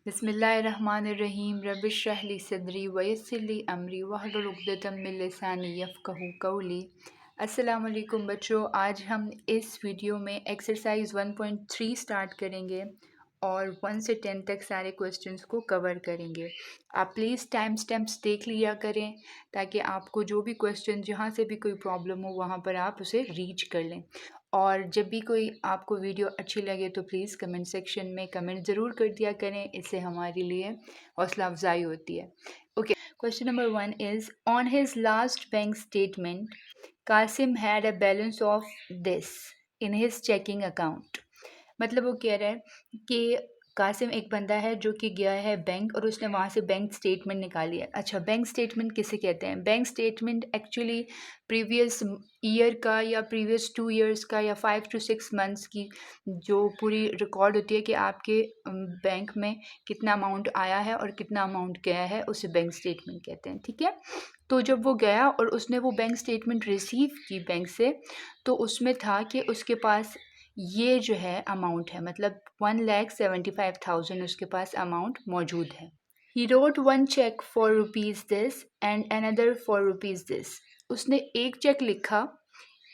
बिस्मिल्लाहिर्रहमानिर्रहीम रबिश्रह ली सदरी वयस्सिर ली अमरी वहलुल उक़दतम मिन लिसानी यफ़क़हू क़ौली। अस्सलाम वालेकुम बच्चों, आज हम इस वीडियो में एक्सरसाइज 1.3 स्टार्ट करेंगे और 1 से 10 तक सारे क्वेश्चंस को कवर करेंगे। आप प्लीज़ टाइम स्टैम्प्स देख लिया करें ताकि आपको जो भी क्वेश्चन जहाँ से भी कोई प्रॉब्लम हो वहाँ पर आप उसे रीच कर लें। और जब भी कोई आपको वीडियो अच्छी लगे तो प्लीज़ कमेंट सेक्शन में कमेंट ज़रूर कर दिया करें, इससे हमारे लिए हौसला अफजाई होती है। Okay, question number 1 is on his last bank statement Qasim had a balance of this in his checking account. मतलब वो कह रहा है कि कासिम एक बंदा है जो कि गया है बैंक और उसने वहाँ से बैंक स्टेटमेंट निकाली है। अच्छा, बैंक स्टेटमेंट किसे कहते हैं? Bank statement actually previous year का या प्रीवियस 2 इयर्स का या 5 to 6 मंथ्स की जो पूरी रिकॉर्ड होती है कि आपके बैंक में कितना अमाउंट आया है और कितना अमाउंट गया है, उसे बैंक स्टेटमेंट कहते हैं। ठीक है, तो जब वो गया और उसने वो बैंक स्टेटमेंट रिसीव की बैंक से, तो उसमें था कि उसके पास ये जो है अमाउंट है, मतलब 1,75,000 उसके पास अमाउंट मौजूद है। He wrote one cheque for rupees this and another for rupees this. उसने एक चेक लिखा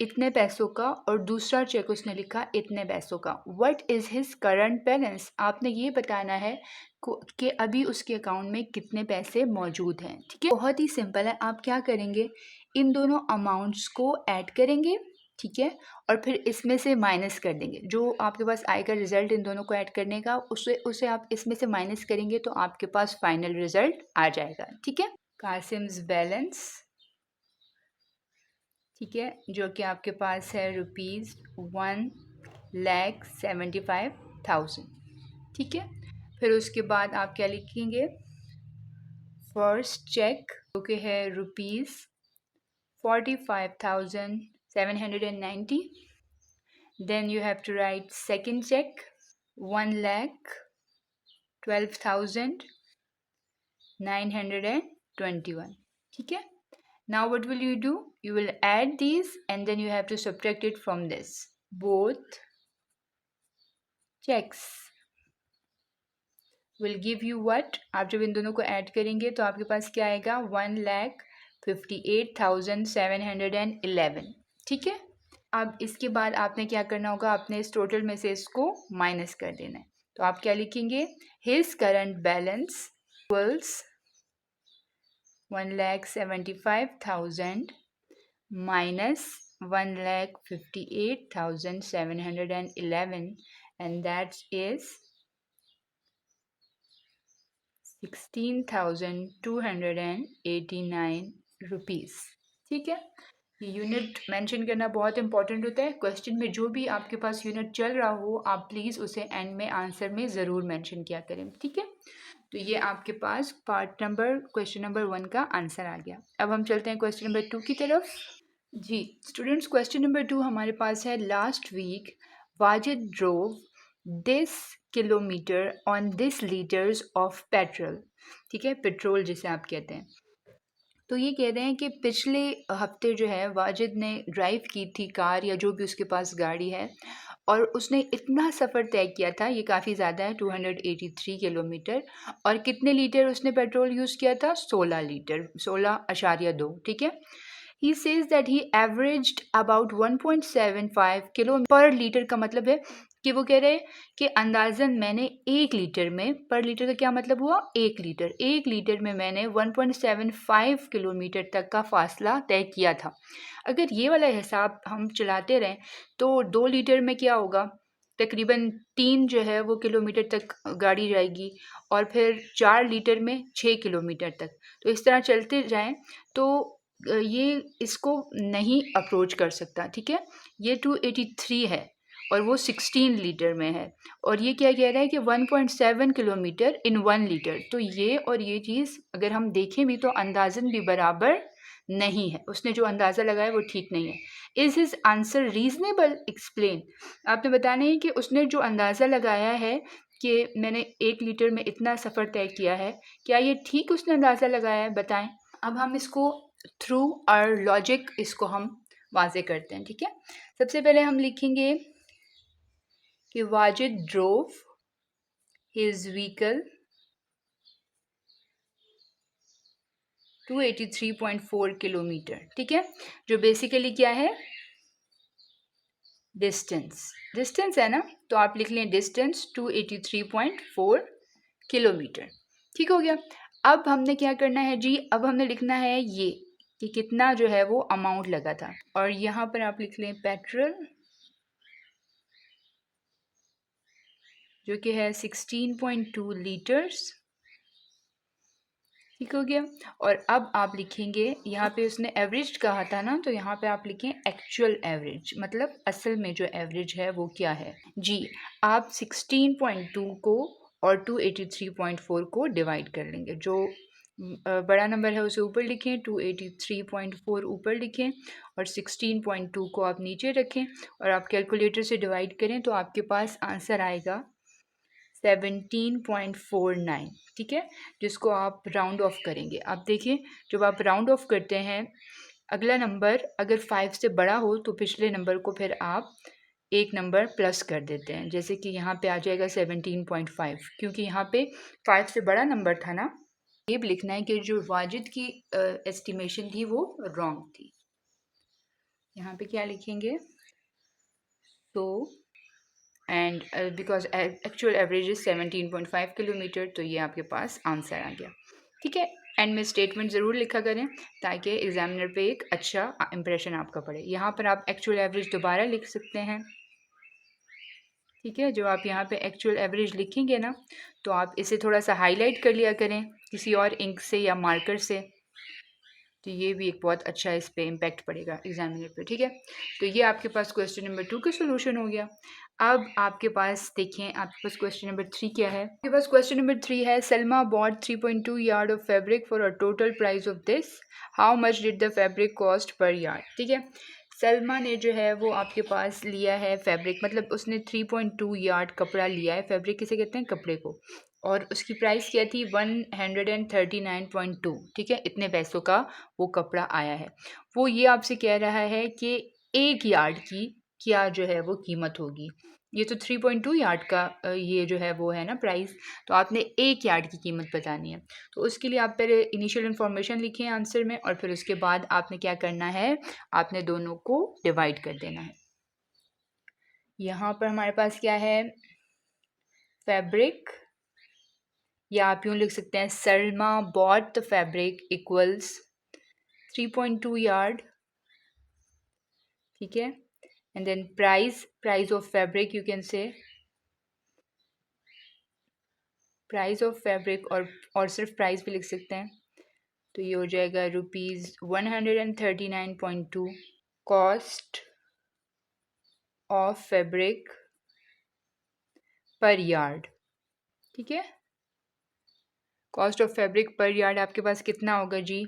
इतने पैसों का और दूसरा चेक उसने लिखा इतने पैसों का। What is his current balance? आपने ये बताना है कि अभी उसके अकाउंट में कितने पैसे मौजूद हैं। ठीक है, बहुत ही सिंपल है। आप क्या करेंगे, इन दोनों अमाउंट्स को ऐड करेंगे, ठीक है, और फिर इसमें से माइनस कर देंगे। जो आपके पास आएगा रिजल्ट इन दोनों को ऐड करने का, उसे आप इसमें से माइनस करेंगे तो आपके पास फाइनल रिजल्ट आ जाएगा। ठीक है, कासिम्स बैलेंस, ठीक है, जो कि आपके पास है ₹1,75,000। ठीक है, फिर उसके बाद आप क्या लिखेंगे, फर्स्ट चेक जो कि है ₹45,790। Then you have to write second check 1,12,921. ठीक है, now what will you do? You will add these and then you have to subtract it from this. Both checks will give you what? आप जब इन दोनों को add करेंगे तो आपके पास क्या आएगा, 1,58,711। ठीक है, अब इसके बाद आपने क्या करना होगा, आपने इस टोटल में से इसको माइनस कर देना है। तो आप क्या लिखेंगे, his current balance equals 1,75,000 minus 1,58,711 and that is 16,289 rupees. ठीक है, ये यूनिट मेंशन करना बहुत इंपॉर्टेंट होता है। क्वेश्चन में जो भी आपके पास यूनिट चल रहा हो, आप प्लीज़ उसे एंड में आंसर में ज़रूर मेंशन किया करें। ठीक है, तो ये आपके पास क्वेश्चन नंबर 1 का आंसर आ गया। अब हम चलते हैं क्वेश्चन नंबर 2 की तरफ। जी स्टूडेंट्स, क्वेश्चन नंबर 2 हमारे पास है, last week Wajid drove this kilometre on this litres of petrol. ठीक है, पेट्रोल जिसे आप कहते हैं। तो ये कह रहे हैं कि पिछले हफ्ते जो है वाजिद ने ड्राइव की थी कार या जो भी उसके पास गाड़ी है, और उसने इतना सफ़र तय किया था, ये काफ़ी ज़्यादा है, 283 किलोमीटर, और कितने लीटर उसने पेट्रोल यूज़ किया था, 16 लीटर, 16.2। ठीक है, he says that he averaged about 1.75 kilo per litre. का मतलब है कि वो कह रहे हैं कि अंदाज़न मैंने 1 लीटर में, पर लीटर का क्या मतलब हुआ, 1 लीटर में मैंने 1.75 किलोमीटर तक का फासला तय किया था। अगर ये वाला हिसाब हम चलाते रहें तो 2 लीटर में क्या होगा, तकरीबन 3 जो है वो किलोमीटर तक गाड़ी जाएगी, और फिर 4 लीटर में 6 किलोमीटर तक। तो इस तरह चलते जाएं तो ये इसको नहीं अप्रोच कर सकता। ठीक है, ये 283 है और वो 16 लीटर में है, और ये क्या कह रहा है कि 1.7 किलोमीटर इन 1 लीटर। तो ये और ये चीज़ अगर हम देखें भी तो अंदाज़न भी बराबर नहीं है, उसने जो अंदाज़ा लगाया वो ठीक नहीं है। Is his answer reasonable? Explain. आपने बताना है कि उसने जो अंदाज़ा लगाया है कि मैंने 1 लीटर में इतना सफ़र तय किया है, क्या ये ठीक उसने अंदाज़ा लगाया है, बताएं। अब हम इसको थ्रू आवर लॉजिक इसको हम वाज़े करते हैं। ठीक है, सबसे पहले हम लिखेंगे कि Wajid drove his vehicle 283.4 kilometre, ठीक है, जो बेसिकली क्या है, डिस्टेंस है ना, तो आप लिख लें डिस्टेंस 283.4 किलोमीटर। ठीक हो गया। अब हमने क्या करना है जी, अब हमने लिखना है ये कि कितना जो है वो अमाउंट लगा था, और यहाँ पर आप लिख लें पेट्रोल, जो कि है 16.2 लीटर्स। ठीक हो गया। और अब आप लिखेंगे, यहाँ पे उसने एवरेज कहा था ना, तो यहाँ पे आप लिखें एक्चुअल एवरेज, मतलब असल में जो एवरेज है वो क्या है जी। आप 16.2 को और 283.4 को डिवाइड कर लेंगे। जो बड़ा नंबर है उसे ऊपर लिखें, 283.4 ऊपर लिखें और 16.2 को आप नीचे रखें और आप कैलकुलेटर से डिवाइड करें तो आपके पास आंसर आएगा 17.49, ठीक है, जिसको आप राउंड ऑफ करेंगे। आप देखिए, जब आप राउंड ऑफ करते हैं, अगला नंबर अगर 5 से बड़ा हो तो पिछले नंबर को फिर आप एक नंबर प्लस कर देते हैं, जैसे कि यहाँ पे आ जाएगा 17.5, क्योंकि यहाँ पे 5 से बड़ा नंबर था ना। ये भी लिखना है कि जो वाजिद की एस्टिमेशन थी वो रॉन्ग थी। यहाँ पे क्या लिखेंगे, तो and because actual average is 17.5 kilometre, तो ये आपके पास आंसर आ गया। ठीक है, एंड में स्टेटमेंट ज़रूर लिखा करें ताकि एग्जामिनर पे एक अच्छा इंप्रेशन आपका पड़े। यहाँ पर आप एक्चुअल एवरेज दोबारा लिख सकते हैं। ठीक है, जो आप यहाँ पे एक्चुअल एवरेज लिखेंगे ना, तो आप इसे थोड़ा सा हाईलाइट कर लिया करें किसी और इंक से या मार्कर से, तो ये भी एक बहुत अच्छा इस पे इम्पैक्ट पड़ेगा एग्जामिनर पे। ठीक है, तो ये आपके पास क्वेश्चन नंबर 2 का सोल्यूशन हो गया। अब आपके पास देखें, आपके पास क्वेश्चन नंबर 3 क्या है। आपके पास क्वेश्चन नंबर 3 है, Salma bought 3.2 yard of fabric for a total price of this, how much did the fabric cost per yard. ठीक है, सलमा ने जो है वो आपके पास लिया है फैब्रिक, मतलब उसने 3.2 यार्ड कपड़ा लिया है। फैब्रिक किसे कहते हैं, कपड़े को, और उसकी प्राइस क्या थी 139.2। ठीक है, इतने पैसों का वो कपड़ा आया है। वो ये आपसे कह रहा है कि एक यार्ड की क्या जो है वो कीमत होगी। ये तो 3.2 यार्ड का ये जो है वो है ना प्राइस, तो आपने एक यार्ड की कीमत बतानी है। तो उसके लिए आप पहले इनिशियल इन्फॉर्मेशन लिखें आंसर में, और फिर उसके बाद आपने क्या करना है, आपने दोनों को डिवाइड कर देना है। यहाँ पर हमारे पास क्या है, फैब्रिक, या आप यूँ लिख सकते हैं Salma bought the fabric equals 3.2 yard. ठीक है, and then price of fabric, you can say price of fabric, और सिर्फ प्राइस भी लिख सकते हैं, तो ये हो जाएगा ₹139.2। कॉस्ट ऑफ फैब्रिक पर यार्ड। ठीक है, कॉस्ट ऑफ फैब्रिक पर यार्ड आपके पास कितना होगा जी,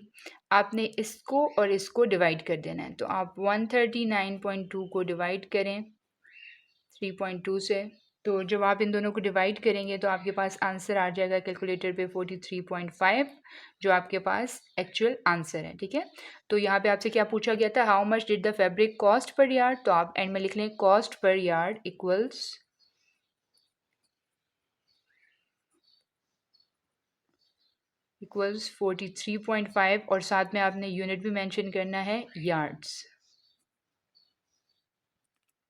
आपने इसको और इसको डिवाइड कर देना है। तो आप 139.2 को डिवाइड करें 3.2 से, तो जब आप इन दोनों को डिवाइड करेंगे तो आपके पास आंसर आ जाएगा कैलकुलेटर पे 43.5, जो आपके पास एक्चुअल आंसर है। ठीक है, तो यहाँ पे आपसे क्या पूछा गया था, how much did the fabric cost per yard, तो आप एंड में लिख लें कॉस्ट पर यार्ड इक्वल्स 43.5, और साथ में आपने यूनिट भी मेंशन करना है यार्ड्स।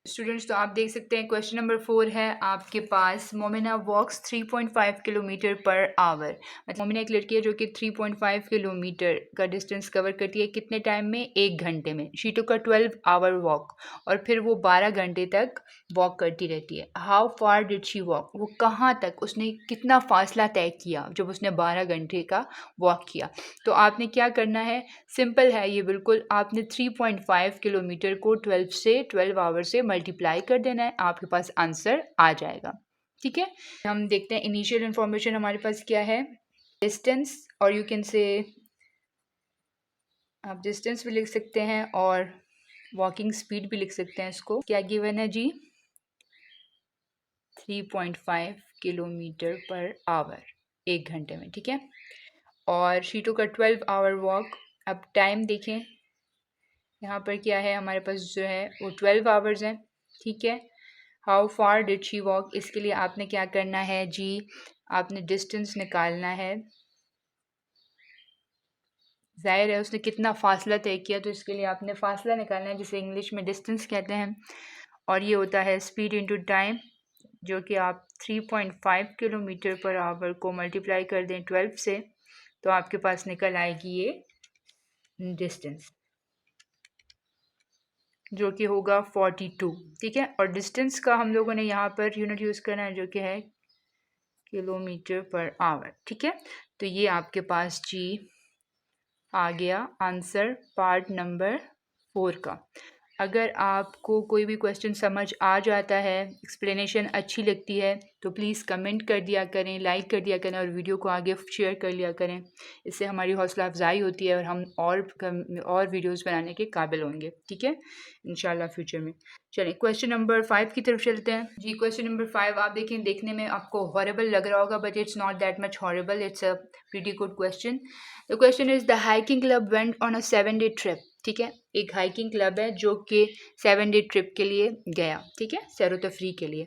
स्टूडेंट्स, तो आप देख सकते हैं क्वेश्चन नंबर 4 है आपके पास, मोमिना वॉक्स 3.5 किलोमीटर पर आवर। मतलब मोमिना एक लड़की है जो कि 3.5 किलोमीटर का डिस्टेंस कवर करती है कितने टाइम में, 1 घंटे में। She took a 12 hour walk, और फिर वो 12 घंटे तक वॉक करती रहती है। How far did she walk, वो कहाँ तक, उसने कितना फासला तय किया जब उसने 12 घंटे का वॉक किया। तो आपने क्या करना है, सिंपल है ये बिल्कुल, आपने 3.5 किलोमीटर को 12 आवर से मल्टीप्लाई कर देना है, आपके पास आंसर आ जाएगा। ठीक है, हम देखते हैं इनिशियल इन्फॉर्मेशन हमारे पास क्या है, डिस्टेंस, और यू कैन से आप डिस्टेंस भी लिख सकते हैं और वॉकिंग स्पीड भी लिख सकते हैं। इसको क्या गिवन है जी, 3.5 किलोमीटर पर आवर 1 घंटे में। ठीक है, और she took a 12 hour walk. अब टाइम देखें, यहाँ पर क्या है हमारे पास जो है वो 12 आवर्स हैं। ठीक है, how far did she walk, इसके लिए आपने क्या करना है जी, आपने डिस्टेंस निकालना है ज़ाहिर है उसने कितना फ़ासला तय किया, तो इसके लिए आपने फ़ासला निकालना है, जिसे इंग्लिश में डिस्टेंस कहते हैं, और ये होता है स्पीड इनटू टाइम, जो कि आप 3.5 किलोमीटर पर आवर को मल्टीप्लाई कर दें 12 से, तो आपके पास निकल आएगी ये डिस्टेंस, जो कि होगा 42। ठीक है, और डिस्टेंस का हम लोगों ने यहाँ पर यूनिट यूज़ करना है, जो कि है किलोमीटर पर आवर। ठीक है, तो ये आपके पास जी आ गया आंसर पार्ट नंबर 4 का। अगर आपको कोई भी क्वेश्चन समझ आ जाता है, एक्सप्लेनेशन अच्छी लगती है, तो प्लीज़ कमेंट कर दिया करें, लाइक कर दिया करें और वीडियो को आगे शेयर कर लिया करें। इससे हमारी हौसला अफजाई होती है और हम और वीडियोस बनाने के काबिल होंगे। ठीक है, इंशाल्लाह फ्यूचर में। चलिए क्वेश्चन नंबर 5 की तरफ चलते हैं जी। क्वेश्चन नंबर 5 आप देखें, देखने में आपको हॉरेबल लग रहा होगा, but it's not that much horrible, it's a pretty good question. The question is the hiking club went on a 7-day trip. ठीक है, एक हाइकिंग क्लब है जो कि 7-day ट्रिप के लिए गया। ठीक है, सैरो तफरी के लिए।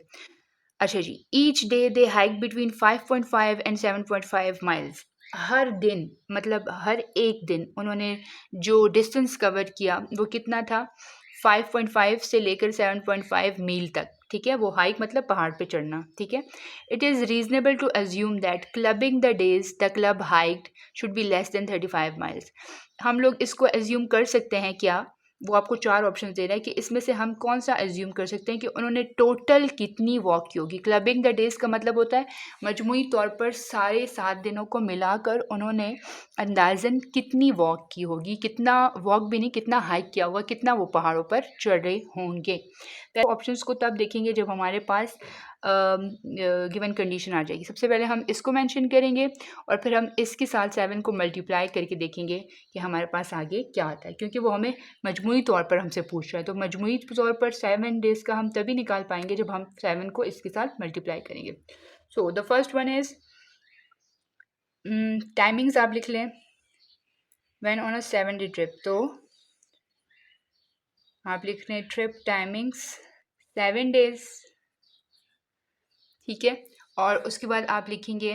अच्छा जी, each day they hike between 5.5 and 7.5 miles. हर दिन, मतलब हर एक दिन उन्होंने जो डिस्टेंस कवर किया वो कितना था, 5.5 से लेकर 7.5 मील तक। ठीक है, वो हाइक मतलब पहाड़ पे चढ़ना। ठीक है, it is reasonable to assume that clubbing the days the club hiked should be less than 35 miles. हम लोग इसको एज्यूम कर सकते हैं क्या, वो आपको 4 ऑप्शन दे रहा है कि इसमें से हम कौन सा एज्यूम कर सकते हैं कि उन्होंने टोटल कितनी वॉक की होगी। क्लबिंग द डेज़ का मतलब होता है मजमूई तौर पर सारे 7 दिनों को मिलाकर उन्होंने अंदाज़न कितनी वॉक की होगी, कितना वॉक भी नहीं, कितना हाइक किया होगा, कितना वो पहाड़ों पर चढ़ रहे होंगे। तो ऑप्शंस को तब देखेंगे जब हमारे पास गिवन कंडीशन आ जाएगी। सबसे पहले हम इसको मेंशन करेंगे और फिर हम इसके साथ 7 को मल्टीप्लाई करके देखेंगे कि हमारे पास आगे क्या आता है, क्योंकि वो हमें मजमूई तौर पर हमसे पूछ रहा है। तो मजमूई तौर पर 7 डेज़ का हम तभी निकाल पाएंगे जब हम 7 को इसके साथ मल्टीप्लाई करेंगे। So the first one is timings आप लिख लें, when on a 7-day trip, तो आप लिख रहे हैं ट्रिप टाइमिंग्स 7 डेज़। ठीक है, और उसके बाद आप लिखेंगे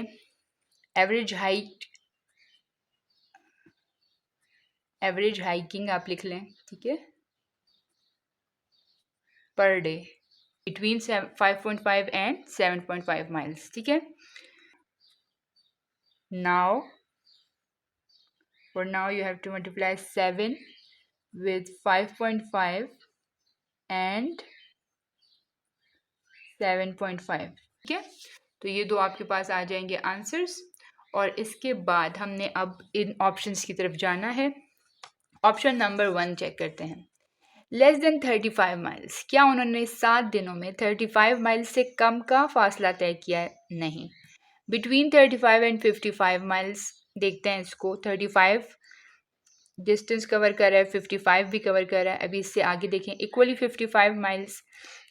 एवरेज हाइट, एवरेज हाइकिंग आप लिख लें। ठीक है, per day between 5.5 and 7.5 miles. ठीक है, now for now you have to multiply 7 with 5.5 and 7.5। ठीक है, तो ये दो आपके पास आ जाएंगे आंसर्स। और इसके बाद हमने अब इन ऑप्शंस की तरफ जाना है। ऑप्शन नंबर 1 चेक करते हैं, लेस देन 35 माइल्स। क्या उन्होंने 7 दिनों में 35 माइल्स से कम का फासला तय किया है? नहीं। बिटवीन 35 एंड 55 माइल्स, देखते हैं इसको। 35 डिस्टेंस कवर कर रहा है, 55 भी कवर कर रहा है। अभी इससे आगे देखें, इक्वली 55 माइल्स।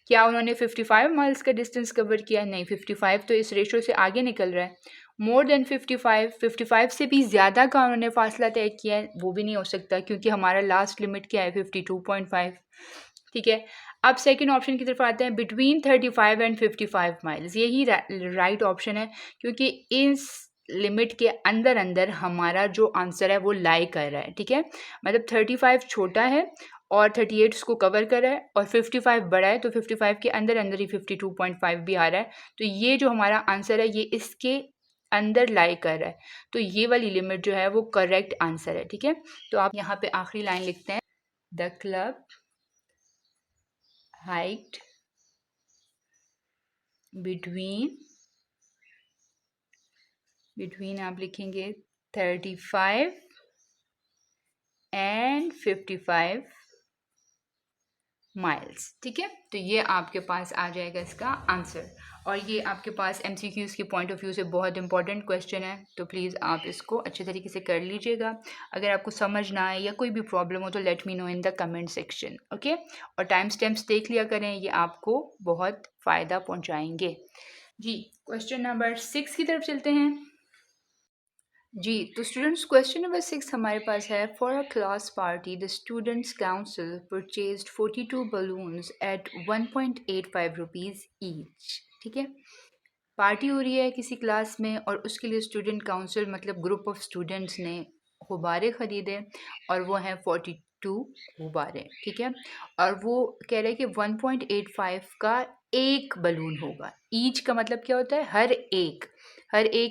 क्या उन्होंने 55 माइल्स का डिस्टेंस कवर किया? नहीं, 55 तो इस रेशो से आगे निकल रहा है। मोर देन 55, 55 से भी ज़्यादा का उन्होंने फासला तय किया है, वो भी नहीं हो सकता, क्योंकि हमारा लास्ट लिमिट क्या है, 52.5। ठीक है, अब सेकंड ऑप्शन की तरफ आते हैं, बिटवीन 35 एंड 55 माइल्स। यही राइट ऑप्शन है, क्योंकि इस लिमिट के अंदर अंदर हमारा जो आंसर है वो लाई कर रहा है। ठीक है, मतलब 35 छोटा है और 38 उसको कवर कर रहा है, और 55 बड़ा है, तो 55 के अंदर अंदर ही 52.5 भी आ रहा है। तो ये जो हमारा आंसर है ये इसके अंदर लाई कर रहा है, तो ये वाली लिमिट जो है वो करेक्ट आंसर है। ठीक है, तो आप यहाँ पे आखिरी लाइन लिखते हैं, द क्लब हाइट बिटवीन आप लिखेंगे 35 एंड 55 माइल्स। ठीक है, तो ये आपके पास आ जाएगा इसका आंसर। और ये आपके पास MCQs के पॉइंट ऑफ व्यू से बहुत इंपॉर्टेंट क्वेश्चन है, तो प्लीज़ आप इसको अच्छे तरीके से कर लीजिएगा। अगर आपको समझ ना आए या कोई भी प्रॉब्लम हो तो let me know in the comment section. Okay, और टाइम स्टैम्प्स देख लिया करें, ये आपको बहुत फ़ायदा पहुँचाएंगे जी। क्वेश्चन नंबर 6 की तरफ चलते हैं जी। तो स्टूडेंट्स, क्वेश्चन नंबर 6 हमारे पास है, for a class party the students council purchased 42 balloons at 1.85 rupees each. ठीक है, पार्टी हो रही है किसी क्लास में और उसके लिए स्टूडेंट काउंसिल मतलब ग्रुप ऑफ स्टूडेंट्स ने गुब्बारे ख़रीदे और वो हैं 42 गुब्बारे, ठीक है। और वो कह रहे हैं कि 1.85 का एक बलून होगा। ईच का मतलब क्या होता है? हर एक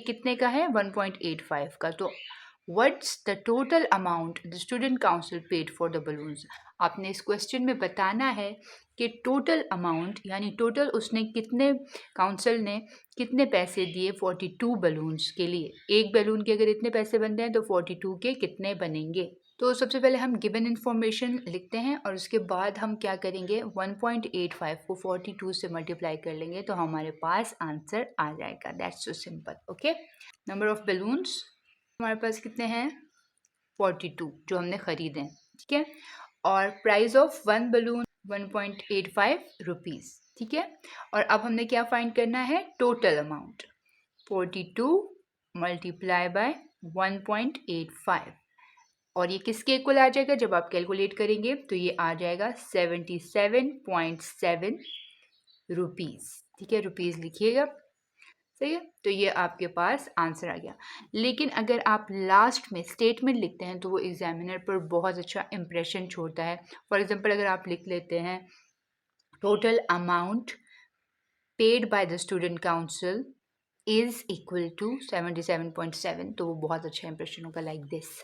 कितने का है? 1.85 का। तो what's the total amount the student council paid for the balloons. आपने इस क्वेश्चन में बताना है कि टोटल अमाउंट यानी टोटल उसने कितने, काउंसिल ने कितने पैसे दिए 42 बलून्स के लिए। एक बैलून के अगर इतने पैसे बनते हैं तो 42 के कितने बनेंगे। तो सबसे पहले हम गिवन इन्फॉर्मेशन लिखते हैं और उसके बाद हम क्या करेंगे, 1.85 को 42 से मल्टीप्लाई कर लेंगे तो हमारे पास आंसर आ जाएगा। That's so simple. Okay, number of balloons हमारे पास कितने हैं? 42 जो हमने ख़रीदे हैं, ठीक है। और price of one balloon 1.85 rupees, ठीक है। और अब हमने क्या फाइंड करना है? टोटल अमाउंट 42 मल्टीप्लाई बाय 1.85 और ये किसके इक्वल आ जाएगा? जब आप कैलकुलेट करेंगे तो ये आ जाएगा 77.7 रुपीज़, ठीक है। रुपीज़ लिखिएगा, सही है। तो ये आपके पास आंसर आ गया। लेकिन अगर आप लास्ट में स्टेटमेंट लिखते हैं तो वो एग्जामिनर पर बहुत अच्छा इंप्रेशन छोड़ता है। फॉर एग्जांपल अगर आप लिख लेते हैं total amount paid by the student council is equal to 77.7, तो वो बहुत अच्छा इंप्रेशन होगा, like this.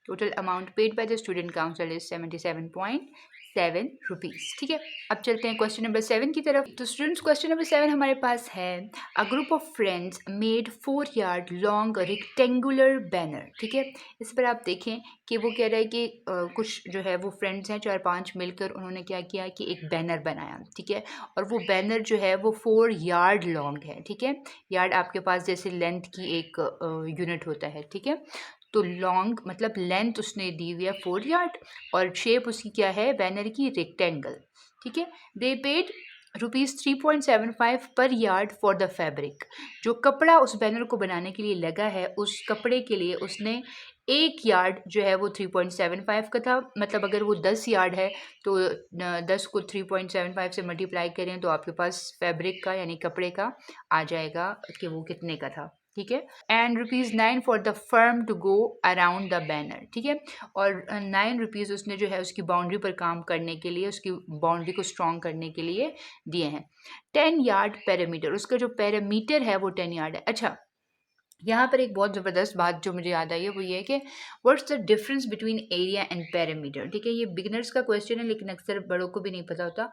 Total amount paid by the student council is 77.7 rupees, ठीक है। अब चलते हैं क्वेश्चन नंबर 7 की तरफ। तो स्टूडेंट्स क्वेश्चन नंबर 7 हमारे पास है, a group of friends made 4 yard long rectangular banner, ठीक है। इस पर आप देखें कि वो कह रहा है कि कुछ जो है वो फ्रेंड्स हैं 4-5 मिलकर उन्होंने क्या किया कि एक बैनर बनाया, ठीक है। और वो बैनर जो है वो 4 यार्ड लॉन्ग है, ठीक है। यार्ड आपके पास जैसे लेंथ की एक यूनिट होता है, ठीक है। तो लॉन्ग मतलब लेंथ उसने दी हुई है 4 यार्ड और शेप उसकी क्या है? बैनर की रेक्टेंगल, ठीक है। दे पेड ₹3.75 पर यार्ड फॉर द फैब्रिक। जो कपड़ा उस बैनर को बनाने के लिए लगा है उस कपड़े के लिए उसने 1 यार्ड जो है वो 3.75 का था। मतलब अगर वो 10 यार्ड है तो 10 को 3.75 से मल्टीप्लाई करें तो आपके पास फैब्रिक का यानी कपड़े का आ जाएगा कि वो कितने का था, ठीक है। And ₹9 for the firm to go around the banner, ठीक है। और 9 रुपीज़ उसने जो है उसकी बाउंड्री पर काम करने के लिए, उसकी बाउंड्री को स्ट्रॉन्ग करने के लिए दिए हैं। 10 यार्ड पैरामीटर, उसका जो पैरामीटर है वो 10 यार्ड है। अच्छा, यहाँ पर एक बहुत ज़बरदस्त बात जो मुझे याद आई है वो ये है कि what's the difference between area and parameter, ठीक है। ये बिगिनर्स का क्वेश्चन है लेकिन अक्सर बड़ों को भी नहीं पता होता।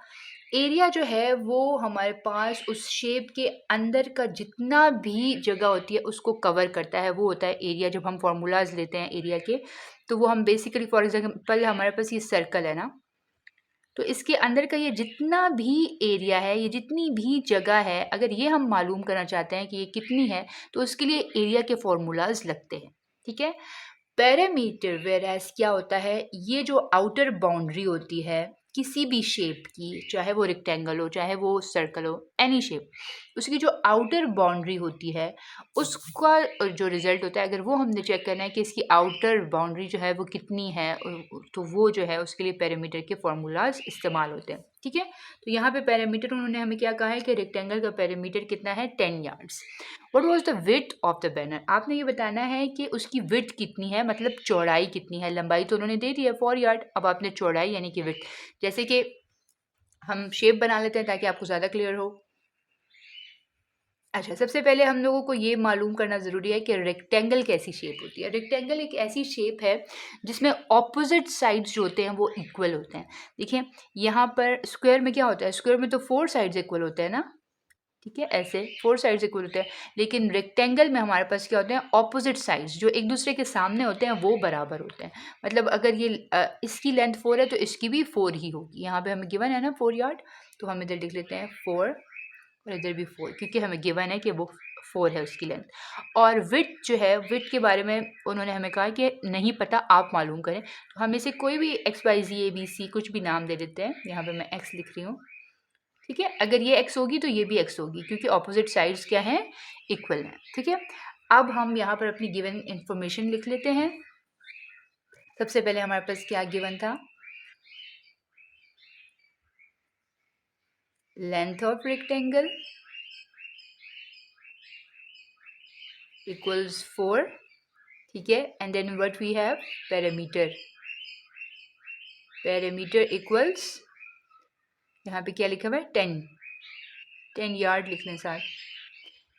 एरिया जो है वो हमारे पास उस शेप के अंदर का जितना भी जगह होती है उसको कवर करता है, वो होता है एरिया। जब हम फार्मूलाज लेते हैं एरिया के तो वो हम बेसिकली, फॉर एग्जाम्पल हमारे पास ये सर्कल है ना, तो इसके अंदर का ये जितना भी एरिया है, ये जितनी भी जगह है, अगर ये हम मालूम करना चाहते हैं कि ये कितनी है तो उसके लिए एरिया के फॉर्मूलाज लगते हैं, ठीक है। पैरामीटर वेयरएज़ क्या होता है, ये जो आउटर बाउंड्री होती है किसी भी शेप की, चाहे वो रेक्टेंगल हो चाहे वो सर्कल हो, एनी शेप, उसकी जो आउटर बाउंड्री होती है उसका जो रिज़ल्ट होता है, अगर वो हमने चेक करना है कि इसकी आउटर बाउंड्री जो है वो कितनी है तो वो जो है उसके लिए पैरामीटर के फार्मूलाज इस्तेमाल होते हैं, ठीक है। तो यहाँ पे पैरामीटर उन्होंने हमें क्या कहा है कि रेक्टेंगल का पैरामीटर कितना है? 10 yards. What was the width of the banner, आपने ये बताना है कि उसकी विड्थ कितनी है, मतलब चौड़ाई कितनी है। लंबाई तो उन्होंने दे दी है 4 यार्ड, अब आपने चौड़ाई यानी कि विड्थ, जैसे कि हम शेप बना लेते हैं ताकि आपको ज़्यादा क्लियर हो। अच्छा, सबसे पहले हम लोगों को ये मालूम करना ज़रूरी है कि रेक्टेंगल कैसी शेप होती है। रेक्टेंगल एक ऐसी शेप है जिसमें ऑपोजिट साइड्स जो होते हैं वो इक्वल होते हैं। देखिए यहाँ पर स्क्वायर में क्या होता है, स्क्वायर में तो 4 साइड्स इक्वल होते हैं ना, ठीक है, ऐसे 4 साइड्स इक्वल होते हैं। लेकिन रेक्टेंगल में हमारे पास क्या होते हैं, ऑपोजिट साइड्स जो एक दूसरे के सामने होते हैं वो बराबर होते हैं। मतलब अगर ये इसकी लेंथ 4 है तो इसकी भी 4 ही होगी। यहाँ पे हमें गिवन है ना 4 यार्ड, तो हम इधर लिख लेते हैं 4 और इधर भी 4, क्योंकि हमें गिवन है कि वो 4 है उसकी लेंथ। और विड्थ जो है, विड्थ के बारे में उन्होंने हमें कहा कि नहीं पता, आप मालूम करें। तो हम इसे कोई भी XYZ ABC कुछ भी नाम दे देते हैं। यहाँ पे मैं X लिख रही हूँ, ठीक है। अगर ये x होगी तो ये भी x होगी क्योंकि ऑपोजिट साइड्स क्या हैं, इक्वल हैं, ठीक है। अब हम यहाँ पर अपनी गिवन इंफॉर्मेशन लिख लेते हैं। सबसे पहले हमारे पास क्या गिवन था, लेंथ ऑफ रेक्टेंगल इक्वल्स 4, ठीक है। And then what we have, parameter. Parameter equals, यहाँ पे क्या लिखा हुआ है, 10 यार्ड लिखने साथ।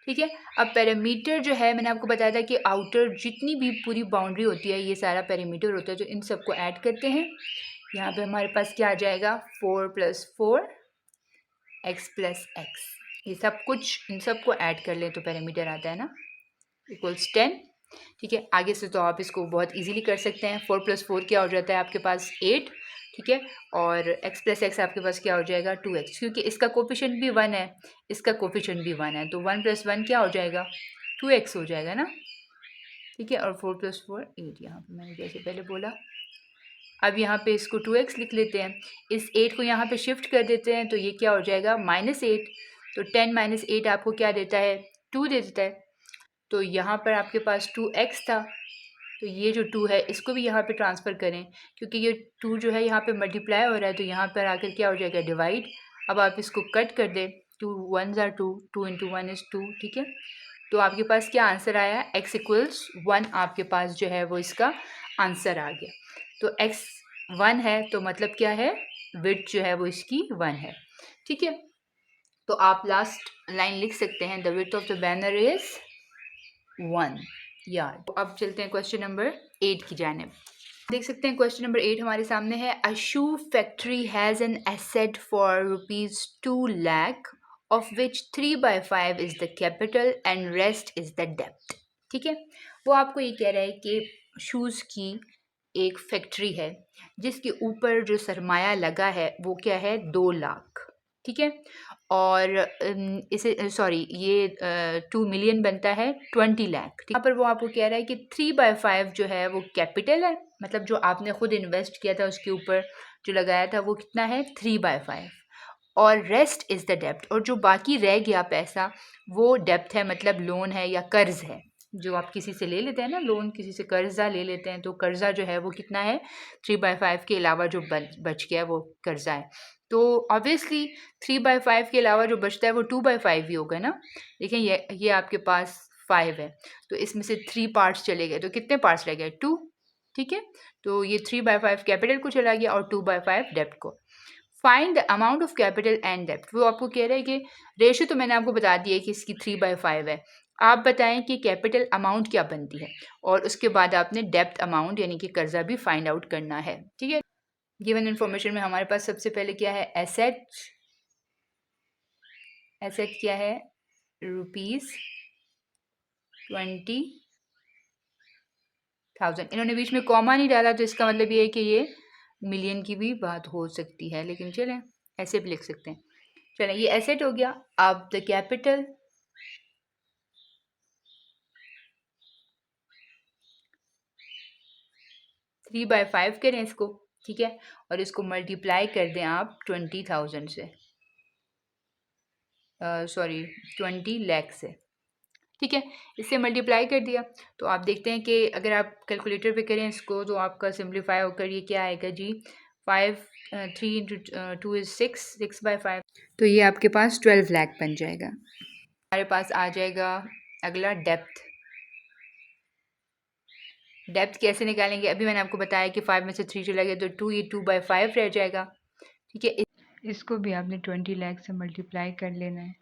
ठीक है। अब पैरामीटर जो है, मैंने आपको बताया था कि आउटर जितनी भी पूरी बाउंड्री होती है ये सारा पैरामीटर होता है, जो इन सबको ऐड करते हैं। यहाँ पे हमारे पास क्या आ जाएगा, 4 + 4 x + x। ये सब कुछ इन सबको ऐड कर लें तो पैरामीटर आता है ना, इक्वल्स 10। ठीक है। आगे से तो आप इसको बहुत इजीली कर सकते हैं। 4 + 4 क्या हो जाता है आपके पास, 8। ठीक है। और x + x आपके पास क्या हो जाएगा, 2x, क्योंकि इसका कोफिशिएंट भी 1 है, इसका कोफिशिएंट भी 1 है, तो 1 + 1 क्या हो जाएगा, 2x हो जाएगा ना। ठीक है। और 4 + 4 8, यहाँ पे मैंने जैसे पहले बोला। अब यहाँ पे इसको 2x लिख लेते हैं, इस 8 को यहाँ पे शिफ्ट कर देते हैं, तो ये क्या हो जाएगा, -8। तो 10 - 8 आपको क्या देता है, 2 दे देता है। तो यहाँ पर आपके पास 2x था, तो ये जो 2 है इसको भी यहाँ पे ट्रांसफ़र करें, क्योंकि ये 2 जो है यहाँ पे मल्टीप्लाई हो रहा है, तो यहाँ पर आकर क्या हो जाएगा, डिवाइड। अब आप इसको कट कर दें, 2 1s are 2, 2 × 1 is 2। ठीक है। तो आपके पास क्या आंसर आया, x = 1 आपके पास जो है वो इसका आंसर आ गया। तो x 1 है, तो मतलब क्या है, विड्थ जो है वो इसकी 1 है। ठीक है। तो आप लास्ट लाइन लिख सकते हैं, the width of the banner is 1 yard. तो अब चलते हैं क्वेश्चन नंबर 8 की जानिब। देख सकते हैं क्वेश्चन नंबर 8 हमारे सामने है। A shoe factory has an asset for ₹2 lakh, of which 3/5 is the capital and rest is the डेप्ट। ठीक है। वो आपको ये कह रहा है कि शूज़ की एक फैक्ट्री है जिसके ऊपर जो सरमाया लगा है वो क्या है, 2 लाख। ठीक है। और इसे सॉरी ये 2 मिलियन बनता है 20 लाख। यहाँ पर वो आपको कह रहा है कि 3/5 जो है वो कैपिटल है, मतलब जो आपने खुद इन्वेस्ट किया था उसके ऊपर जो लगाया था वो कितना है, 3/5। और रेस्ट इज़ द डेप्ट, और जो बाकी रह गया पैसा वो डेप्ट है, मतलब लोन है या कर्ज है। जो आप किसी से ले लेते हैं ना लोन, किसी से कर्जा ले लेते हैं, तो कर्जा जो है वो कितना है, 3/5 के अलावा जो बच गया वो कर्जा है। तो ऑब्वियसली 3/5 के अलावा जो बचता है वो 2/5 ही होगा ना। देखिए ये आपके पास 5 है, तो इसमें से 3 पार्ट्स चले गए, तो कितने पार्ट्स रह गए, 2। ठीक है। तो ये 3/5 कैपिटल को चला गया और 2/5 डेप्ट को। Find the amount of capital and डेप्ट। वो आपको कह रहा है कि रेशियो तो मैंने आपको बता दिया है कि इसकी 3/5 है, आप बताएं कि कैपिटल अमाउंट क्या बनती है, और उसके बाद आपने डेप्ट अमाउंट यानी कि कर्जा भी फाइंड आउट करना है। ठीक है। गिवन इन्फॉर्मेशन में हमारे पास सबसे पहले क्या है, एसेट। एसेट क्या है, ₹20,000। इन्होंने बीच में कॉमा नहीं डाला, तो इसका मतलब ये है कि ये मिलियन की भी बात हो सकती है, लेकिन चलें ऐसे भी लिख सकते हैं। चलें, ये एसेट हो गया। अब द कैपिटल, 3/5 करें इसको। ठीक है। और इसको मल्टीप्लाई कर दें आप 20,000 से, सॉरी 20 लाख से। ठीक है। इससे मल्टीप्लाई कर दिया, तो आप देखते हैं कि अगर आप कैलकुलेटर पे करें इसको तो आपका सिंप्लीफाई होकर ये क्या आएगा जी, 3 × 2 is 6, 6/5। तो ये आपके पास 12 लाख बन जाएगा। हमारे पास आ जाएगा अगला डेप्थ। डेप्थ कैसे निकालेंगे, अभी मैंने आपको बताया कि 5 में से 3 चला गया तो 2, ये 2/5 रह जाएगा। ठीक है। इसको भी आपने 20 लाख से मल्टीप्लाई कर लेना है,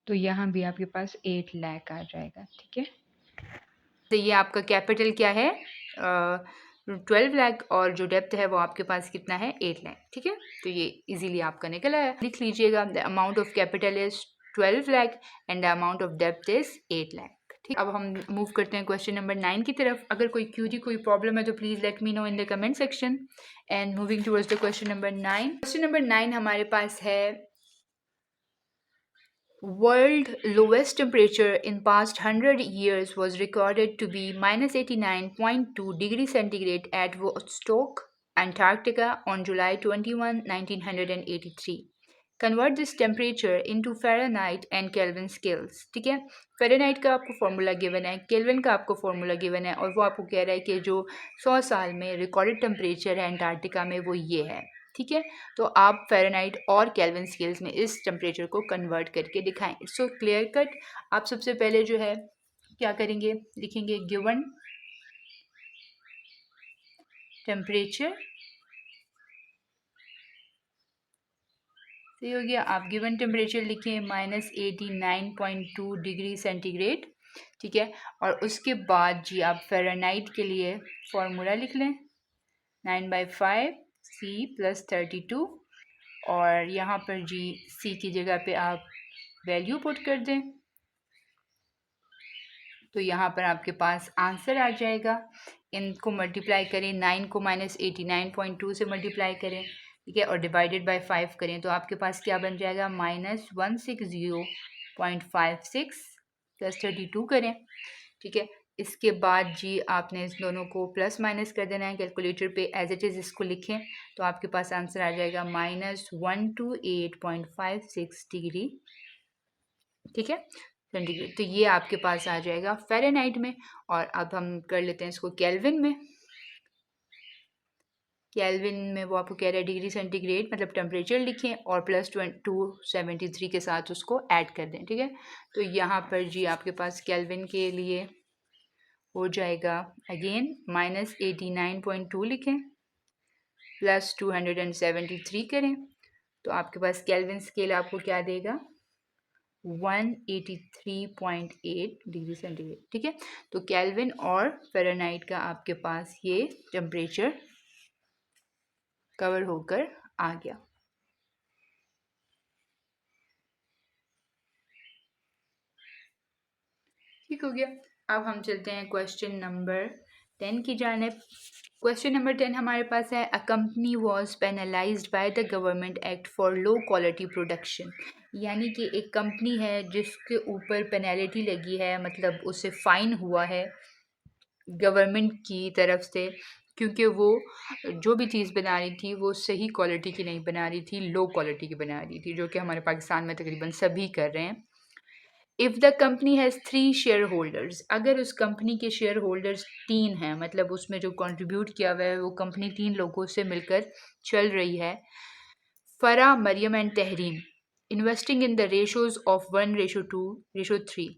तो यहाँ भी आपके पास 8 लाख आ जाएगा। ठीक है। तो ये आपका कैपिटल क्या है, 12 लाख, और जो डेप्थ है वो आपके पास कितना है, 8 लाख। ठीक है। तो ये इजीली आपका निकल आया। लिख लीजिएगा, the amount of capital is 12 lakh and the amount of depth is 8 lakh. ठीक। अब हम मूव करते हैं क्वेश्चन नंबर 9 की तरफ। अगर कोई क्यूरी कोई प्रॉब्लम है तो please let me know in the comment section. And moving towards the question number 9। Question number 9 हमारे पास है, world lowest temperature in past 100 years was recorded to be -89.2 degrees centigrade at Vostok, Antarctica on July 21, 1983. Convert this temperature into Fahrenheit and Kelvin scales। ठीक है। Fahrenheit का आपको formula given है, kelvin का आपको फॉर्मूला गिवन है, और वो आपको कह रहा है कि जो 100 साल में रिकॉर्डेड टेम्परेचर है अंटार्कटिका में वो ये है। ठीक है। तो आप फ़ारेनहाइट और केल्विन स्केल्स में इस टेम्परेचर को कन्वर्ट करके दिखाएं। सो क्लियर कट, आप सबसे पहले जो है क्या करेंगे, लिखेंगे गिवन टेम्परेचर, सही हो गया। आप गिवन टेम्परेचर लिखें -89.2 डिग्री सेंटीग्रेड, ठीक है। और उसके बाद जी आप फ़ारेनहाइट के लिए फॉर्मूला लिख लें 9/5 C + 32, और यहाँ पर जी C की जगह पे आप वैल्यू पुट कर दें, तो यहाँ पर आपके पास आंसर आ जाएगा। इनको मल्टीप्लाई करें, 9 को -89.2 से मल्टीप्लाई करें, ठीक है, और डिवाइडेड बाय 5 करें, तो आपके पास क्या बन जाएगा -160.56 + 32 करें, ठीक है। इसके बाद जी आपने इस दोनों को प्लस माइनस कर देना है, कैलकुलेटर पे एज इट इज़ इसको लिखें, तो आपके पास आंसर आ जाएगा -128.56 डिग्री, ठीक है, सेंटीग्रेड। तो ये आपके पास आ जाएगा फ़ारेनहाइट में। और अब हम कर लेते हैं इसको केल्विन में। केल्विन में वो आपको कह रहा है डिग्री सेंटीग्रेड, मतलब टेम्परेचर लिखें और +273 के साथ उसको ऐड कर दें, ठीक है। तो यहाँ पर जी आपके पास केल्विन के लिए हो जाएगा अगेन -89.2 लिखें, +273 करें, तो आपके पास केल्विन स्केल आपको क्या देगा 183.8 डिग्री सेंटीग्रेड, ठीक है। तो केल्विन और फ़ारेनहाइट का आपके पास ये टेम्परेचर कवर होकर आ गया। ठीक हो गया। अब हम चलते हैं क्वेश्चन नंबर 10 की जानिब। क्वेश्चन नंबर 10 हमारे पास है, a company was penalised by the government act for low quality production. यानी कि एक कंपनी है जिसके ऊपर पेनल्टी लगी है, मतलब उसे फ़ाइन हुआ है गवर्नमेंट की तरफ से, क्योंकि वो जो भी चीज़ बना रही थी वो सही क्वालिटी की नहीं बना रही थी, लो क्वालिटी की बना रही थी, जो कि हमारे पाकिस्तान में तकरीबन सभी कर रहे हैं। If the company has 3 share holders, अगर उस कंपनी के शेयर होल्डर्स 3 हैं, मतलब उसमें जो कंट्रीब्यूट किया हुआ है वो कंपनी 3 लोगों से मिलकर चल रही है, Farah, Mariam and Tahreem, investing in the ratios of 1:2:3,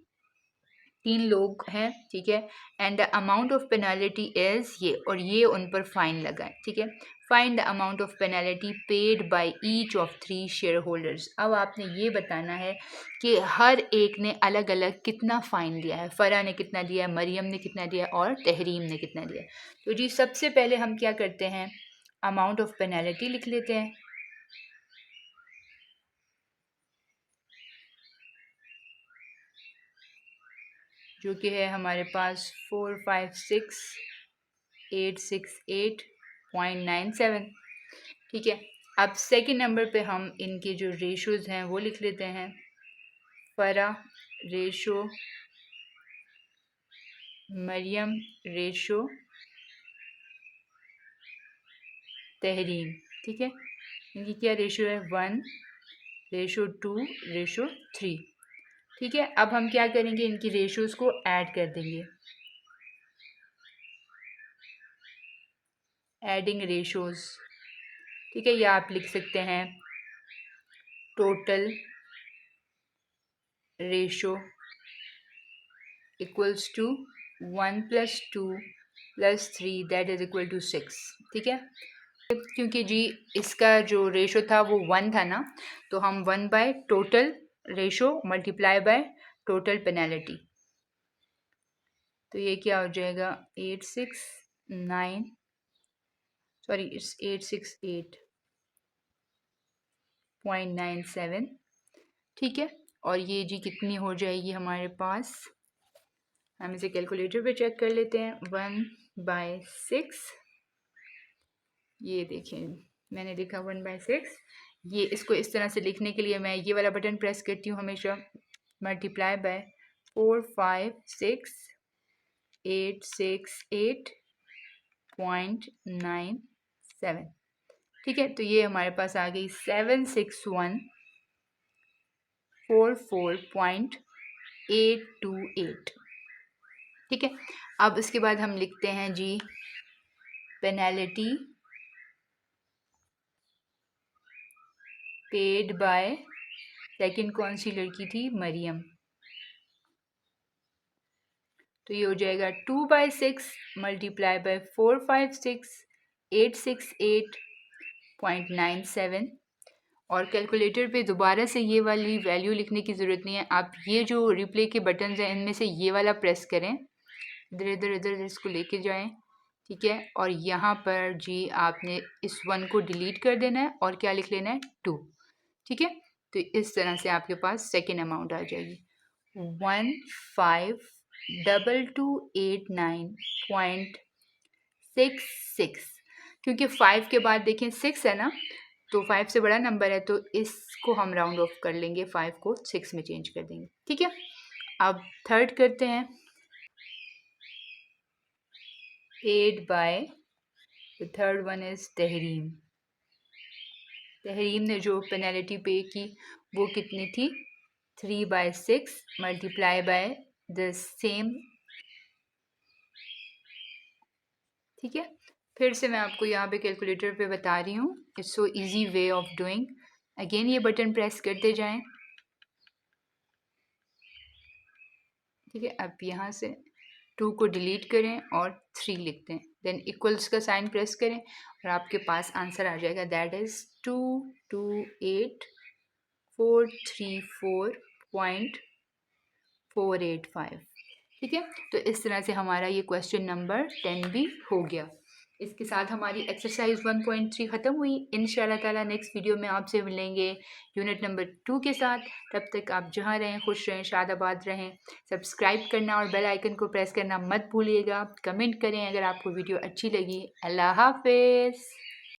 3 लोग हैं, ठीक है, and the amount of penalty is ये, और ये उन पर फ़ाइन लगा है, ठीक है। Find the amount of penalty paid by each of 3 share holders. अब आपने ये बताना है कि हर एक ने अलग अलग कितना फ़ाइन दिया है, फ़रा ने कितना दिया है, मरियम ने कितना दिया है और तहरीम ने कितना दिया है। तो जी सबसे पहले हम क्या करते हैं, अमाउंट ऑफ पेनल्टी लिख लेते हैं, जो कि है हमारे पास 456,868.97, ठीक है। अब सेकंड नंबर पे हम इनके जो रेशोज़ हैं वो लिख लेते हैं, फ़रा रेशो, मरियम रेशो, तहरीम, ठीक है। इनकी क्या रेशो है 1:2:3, ठीक है। अब हम क्या करेंगे, इनकी रेशोज़ को ऐड कर देंगे, एडिंग रेशोज़, ठीक है। या आप लिख सकते हैं total ratio equals to 1 + 2 + 3 that is equal to 6, ठीक है। क्योंकि जी इसका जो रेशो था वो 1 था ना, तो हम 1 by total ratio multiply by total penalty, तो ये क्या हो जाएगा 868.97, ठीक है। और ये जी कितनी हो जाएगी हमारे पास, हम इसे कैलकुलेटर पे चेक कर लेते हैं, 1/6, ये देखें मैंने लिखा 1/6, ये इसको इस तरह से लिखने के लिए मैं ये वाला बटन प्रेस करती हूँ हमेशा, मल्टीप्लाई बाय 456,868.97, ठीक है। तो ये हमारे पास आ गई 76144.828, ठीक है। अब इसके बाद हम लिखते हैं जी पेनल्टी पेड बाय, सेकंड कौन सी लड़की थी, मरियम, तो ये हो जाएगा 2/6 मल्टीप्लाई बाय 456 868.97। और कैलकुलेटर पे दोबारा से ये वाली वैल्यू लिखने की ज़रूरत नहीं है, आप ये जो रिप्ले के बटन्स हैं इनमें से ये वाला प्रेस करें, इधर इधर इधर इधर इसको लेके जाएं, ठीक है। और यहाँ पर जी आपने इस 1 को डिलीट कर देना है और क्या लिख लेना है 2, ठीक है। तो इस तरह से आपके पास सेकेंड अमाउंट आ जाएगी 152289.66। क्योंकि 5 के बाद देखें 6 है ना, तो 5 से बड़ा नंबर है, तो इसको हम राउंड ऑफ कर लेंगे, 5 को 6 में चेंज कर देंगे, ठीक है। अब थर्ड करते हैं। 8 by, the third one is Tahreem. Tahreem ने जो पेनल्टी पे की वो कितनी थी, 3/6 मल्टीप्लाई बाय द सेम, ठीक है। फिर से मैं आपको यहाँ पे कैलकुलेटर पे बता रही हूँ, it's so easy way of doing. Again ये बटन प्रेस करते जाएं, ठीक है। अब यहाँ से 2 को डिलीट करें और 3 लिखते हैं, देन इक्वल्स का साइन प्रेस करें और आपके पास आंसर आ जाएगा, दैट इज़ 228434.485, ठीक है। तो इस तरह से हमारा ये क्वेश्चन नंबर 10 भी हो गया। इसके साथ हमारी एक्सरसाइज 1.3 ख़त्म हुई। इंशाल्लाह ताला नेक्स्ट वीडियो में आपसे मिलेंगे यूनिट नंबर 2 के साथ। तब तक आप जहाँ रहें खुश रहें, शादाबाद रहें। सब्सक्राइब करना और बेल आइकन को प्रेस करना मत भूलिएगा। कमेंट करें अगर आपको वीडियो अच्छी लगी। अल्लाह हाफिज़।